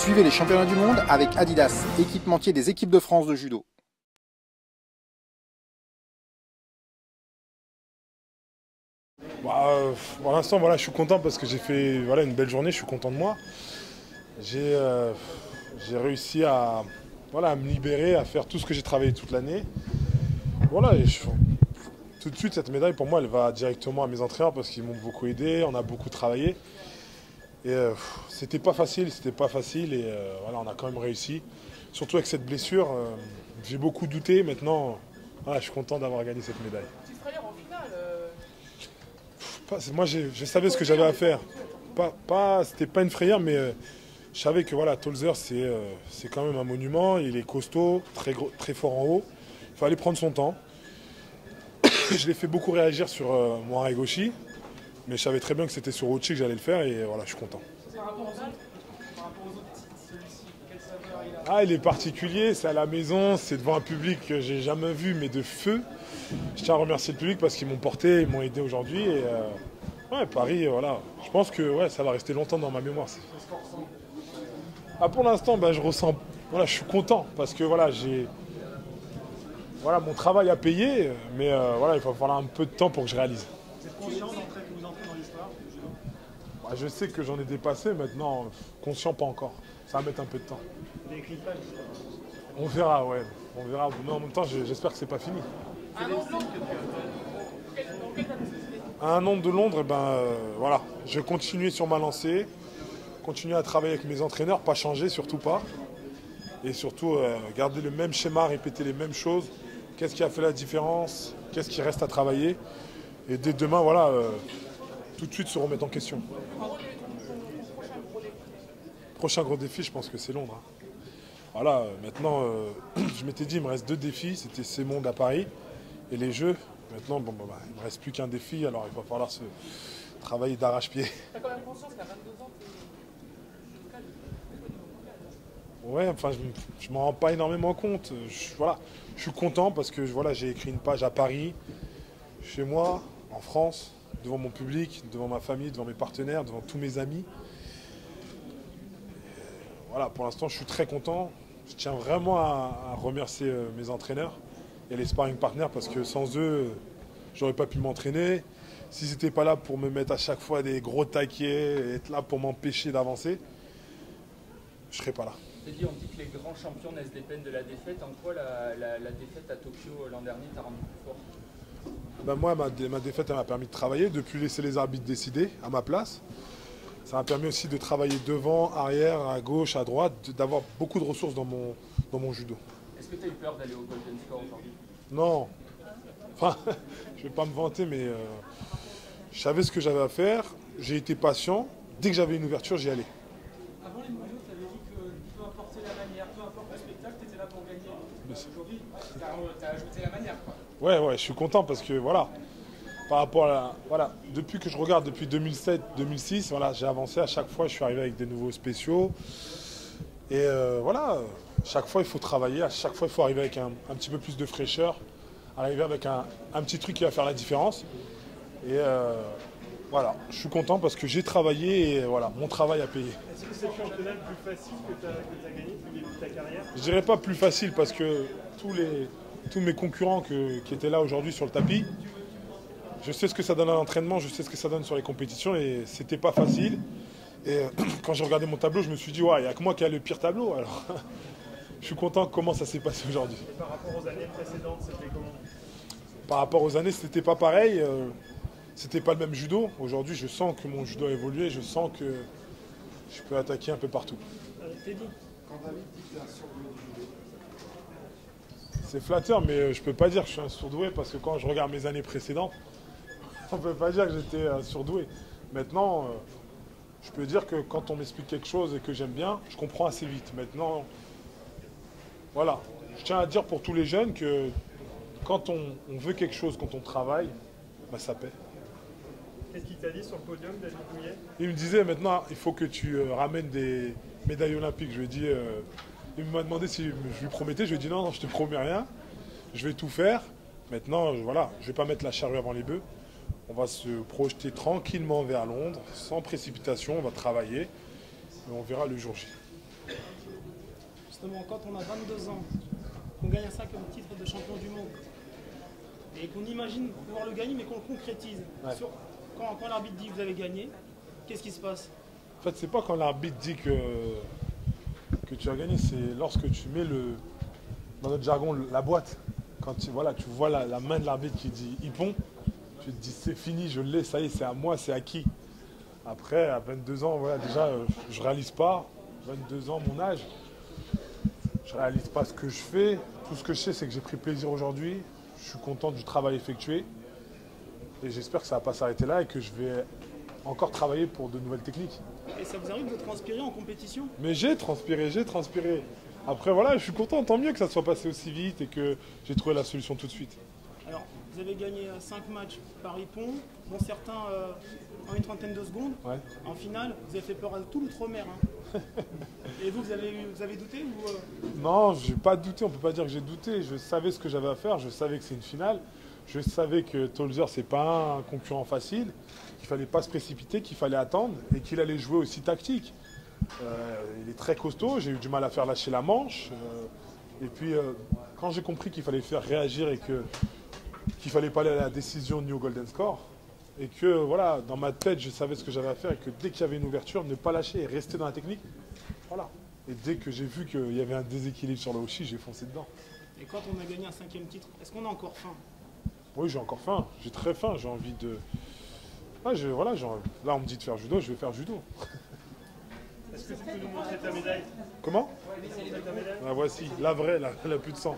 Suivez les championnats du monde avec Adidas, équipementier des équipes de France de judo. Pour l'instant, voilà, je suis content parce que j'ai fait une belle journée, je suis content de moi. J'ai réussi à me libérer, à faire tout ce que j'ai travaillé toute l'année. Tout de suite, cette médaille, pour moi, elle va directement à mes entraîneurs parce qu'ils m'ont beaucoup aidé, on a beaucoup travaillé. Et c'était pas facile et on a quand même réussi. Surtout avec cette blessure, j'ai beaucoup douté. Maintenant, je suis content d'avoir gagné cette médaille. Petite frayeur en finale. Moi, je savais ce que j'avais à faire. C'était pas une frayeur, mais je savais que Tolzer, c'est quand même un monument. Il est costaud, très fort en haut. Il fallait prendre son temps. Je l'ai fait beaucoup réagir sur mon Haragoshi, mais je savais très bien que c'était sur Ochi que j'allais le faire et voilà, je suis content. Par rapport aux autres titres, celui-ci, quelle saveur il a? Il est particulier, c'est à la maison, c'est devant un public que j'ai jamais vu, mais de feu. Je tiens à remercier le public parce qu'ils m'ont porté, ils m'ont aidé aujourd'hui. Et Paris, je pense que ça va rester longtemps dans ma mémoire. Pour l'instant, je ressens, je suis content parce que mon travail a payé, mais il va falloir un peu de temps pour que je réalise. Vous êtes conscient que vous entrez dans l'histoire du judo? Je sais que j'en ai dépassé, maintenant, conscient pas encore. Ça va mettre un peu de temps. Vous avez écrit une page? On verra, on verra. Mais en même temps, j'espère que c'est pas fini. Un an de Londres. Dans quelle date? À un an de Londres, je vais continuer sur ma lancée, continuer à travailler avec mes entraîneurs, pas changer, surtout pas. Et surtout, garder le même schéma, répéter les mêmes choses. Qu'est-ce qui a fait la différence? Qu'est-ce qui reste à travailler? Et dès demain, tout de suite se remettre en question. Prochain gros défi, je pense que c'est Londres. Maintenant, je m'étais dit, il me reste 2 défis. C'était ces mondes à Paris et les Jeux. Maintenant, il ne me reste plus qu'un défi, alors il va falloir se travailler d'arrache-pied. Tu as quand même conscience qu'à 22 ans, Je m'en rends pas énormément compte. Je suis content parce que j'ai écrit une page à Paris, chez moi, en France, devant mon public, devant ma famille, devant mes partenaires, devant tous mes amis. Pour l'instant, je suis très content. Je tiens vraiment à remercier mes entraîneurs et les sparring partners parce que sans eux, j'aurais pas pu m'entraîner. S'ils n'étaient pas là pour me mettre à chaque fois des gros taquets et être là pour m'empêcher d'avancer, je serais pas là. On dit que les grands champions naissent des peines de la défaite. En quoi la défaite à Tokyo l'an dernier t'a rendu plus fort? Moi, ma défaite, elle m'a permis de travailler, de ne plus laisser les arbitres décider à ma place. Ça m'a permis aussi de travailler devant, arrière, à gauche, à droite, d'avoir beaucoup de ressources dans mon judo. Est-ce que tu as eu peur d'aller au Golden Score aujourd'hui? Non. Je ne vais pas me vanter, mais je savais ce que j'avais à faire. J'ai été patient. Dès que j'avais une ouverture, j'y allais. Avant les mondiaux, tu avais dit que peu importe la manière, peu importe le spectacle, tu étais là pour gagner. Aujourd'hui, tu as ajouté la manière, quoi. Ouais, je suis content parce que par rapport à depuis que je regarde depuis 2007-2006, j'ai avancé à chaque fois, je suis arrivé avec des nouveaux spéciaux. Et chaque fois il faut travailler, à chaque fois il faut arriver avec un petit peu plus de fraîcheur, arriver avec un petit truc qui va faire la différence. Et je suis content parce que j'ai travaillé et mon travail a payé. Est-ce que c'est le championnat le plus facile que tu as gagné depuis le début de ta carrière? Je dirais pas plus facile parce que tous mes concurrents qui étaient là aujourd'hui sur le tapis, je sais ce que ça donne à l'entraînement, je sais ce que ça donne sur les compétitions et c'était pas facile. Et quand j'ai regardé mon tableau, je me suis dit, il n'y a que moi qui a le pire tableau. Alors, je suis content comment ça s'est passé aujourd'hui. Et par rapport aux années précédentes, c'était comment? Par rapport aux années, c'était pas pareil. C'était pas le même judo. Aujourd'hui, je sens que mon judo a évolué, je sens que je peux attaquer un peu partout. Teddy, quand David dit que tu es un surdoué du judo, c'est flatteur, mais je peux pas dire que je suis un surdoué parce que quand je regarde mes années précédentes, on peut pas dire que j'étais un surdoué. Maintenant, je peux dire que quand on m'explique quelque chose et que j'aime bien, je comprends assez vite. Maintenant, je tiens à dire pour tous les jeunes que quand on veut quelque chose, quand on travaille, ça paie. qu'est-ce qu'il t'a dit sur le podium, David Douillet? Il me disait maintenant, il faut que tu ramènes des médailles olympiques. Je lui ai dit, il m'a demandé si je lui promettais. Je lui ai dit non, je te promets rien. Je vais tout faire. Maintenant, je vais pas mettre la charrue avant les bœufs. On va se projeter tranquillement vers Londres, sans précipitation. On va travailler et on verra le jour J. justement, quand on a 22 ans, qu'on gagne un cinquième titre de champion du monde, et qu'on imagine pouvoir le gagner, mais qu'on le concrétise, quand l'arbitre dit que vous avez gagné, qu'est-ce qui se passe? En fait, c'est pas quand l'arbitre dit que tu as gagné, c'est lorsque tu mets dans notre jargon, la boîte. Quand tu vois la main de l'arbitre qui dit « Hippon », tu te dis « c'est fini, je l'ai, ça y est, c'est à moi, c'est acquis ». Après, à 22 ans, voilà, déjà, je réalise pas, 22 ans, mon âge, je réalise pas ce que je fais. Tout ce que je sais, c'est que j'ai pris plaisir aujourd'hui, je suis content du travail effectué, et j'espère que ça va pas s'arrêter là et que je vais encore travailler pour de nouvelles techniques. Et ça vous arrive de transpirer en compétition? Mais j'ai transpiré. Après, voilà, je suis content, tant mieux que ça soit passé aussi vite et que j'ai trouvé la solution tout de suite. Alors, vous avez gagné 5 matchs par Hippon, dont certains en une trentaine de secondes. Ouais. En finale, vous avez fait peur à tout l'outre-mer. Hein. Et vous avez douté ou Non, j'ai pas douté, on peut pas dire que j'ai douté. Je savais ce que j'avais à faire, je savais que c'est une finale. Je savais que Tolzer, c'est pas un concurrent facile, qu'il fallait pas se précipiter, qu'il fallait attendre et qu'il allait jouer aussi tactique. Il est très costaud, j'ai eu du mal à faire lâcher la manche. Et puis, quand j'ai compris qu'il fallait faire réagir et qu'il fallait pas aller à la décision ni au golden score, et que voilà, dans ma tête, je savais ce que j'avais à faire et que dès qu'il y avait une ouverture, ne pas lâcher et rester dans la technique. Voilà. Et dès que j'ai vu qu'il y avait un déséquilibre sur le Hoshi, j'ai foncé dedans. Et quand on a gagné un 5e titre, est-ce qu'on a encore faim? Oui, j'ai encore faim. J'ai très faim. J'ai envie de... là, on me dit de faire judo, je vais faire judo. Est-ce que tu peux nous montrer ta médaille? Comment? Ta médaille? La voici, la vraie, la plus de sang.